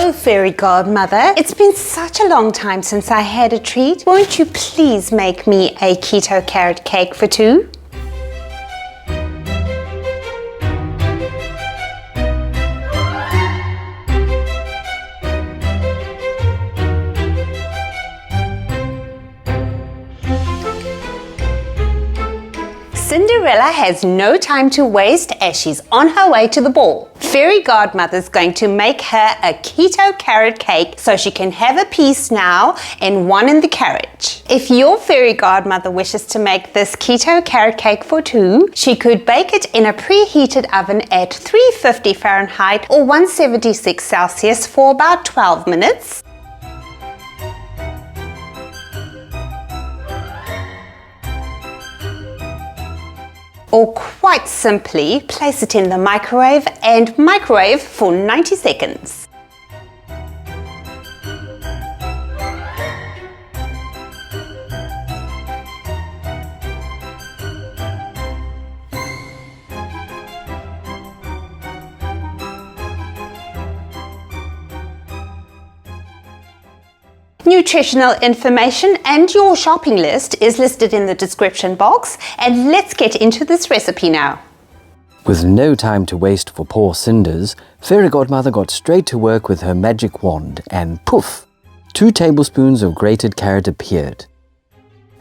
Hello, Fairy Godmother. It's been such a long time since I had a treat. Won't you please make me a keto carrot cake for two? Cinderella has no time to waste as she's on her way to the ball. Fairy Godmother's going to make her a keto carrot cake so she can have a piece now and one in the carriage. If your Fairy Godmother wishes to make this keto carrot cake for two, she could bake it in a preheated oven at 350 Fahrenheit or 176 Celsius for about 12 minutes. Or quite simply, place it in the microwave and microwave for 90 seconds. Nutritional information and your shopping list is listed in the description box, and let's get into this recipe now. With no time to waste for poor Cinders, Fairy Godmother got straight to work with her magic wand and poof! 2 tablespoons of grated carrot appeared.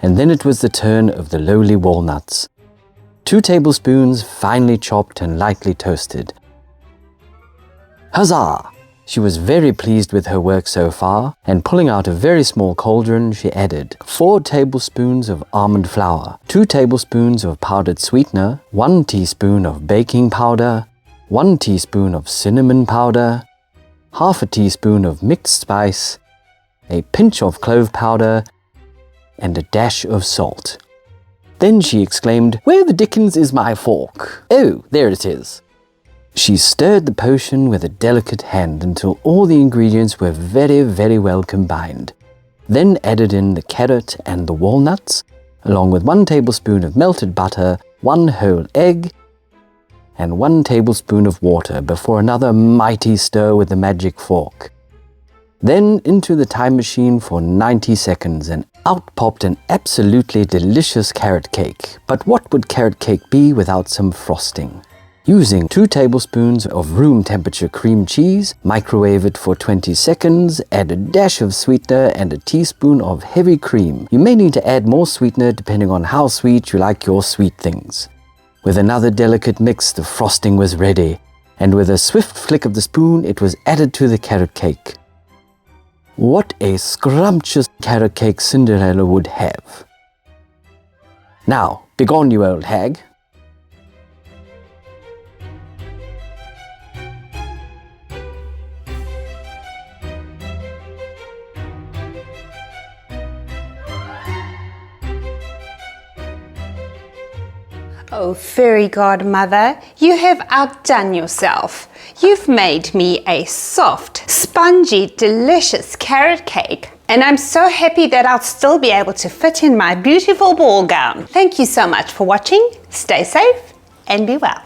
And then it was the turn of the lowly walnuts. 2 tablespoons finely chopped and lightly toasted. Huzzah! She was very pleased with her work so far, and pulling out a very small cauldron, she added 4 tablespoons of almond flour, 2 tablespoons of powdered sweetener, 1 teaspoon of baking powder, 1 teaspoon of cinnamon powder, half a teaspoon of mixed spice, a pinch of clove powder, and a dash of salt. Then she exclaimed, "Where the dickens is my fork? Oh, there it is." She stirred the potion with a delicate hand until all the ingredients were very well combined. Then added in the carrot and the walnuts, along with 1 tablespoon of melted butter, 1 whole egg, and 1 tablespoon of water before another mighty stir with the magic fork. Then into the time machine for 90 seconds and out popped an absolutely delicious carrot cake. But what would carrot cake be without some frosting? Using 2 tablespoons of room temperature cream cheese, microwave it for 20 seconds, add a dash of sweetener and a teaspoon of heavy cream. You may need to add more sweetener depending on how sweet you like your sweet things. With another delicate mix, the frosting was ready, and with a swift flick of the spoon, it was added to the carrot cake. What a scrumptious carrot cake Cinderella would have. Now, begone you old hag. Oh, Fairy Godmother, you have outdone yourself. You've made me a soft, spongy, delicious carrot cake, and I'm so happy that I'll still be able to fit in my beautiful ball gown. Thank you so much for watching. Stay safe and be well.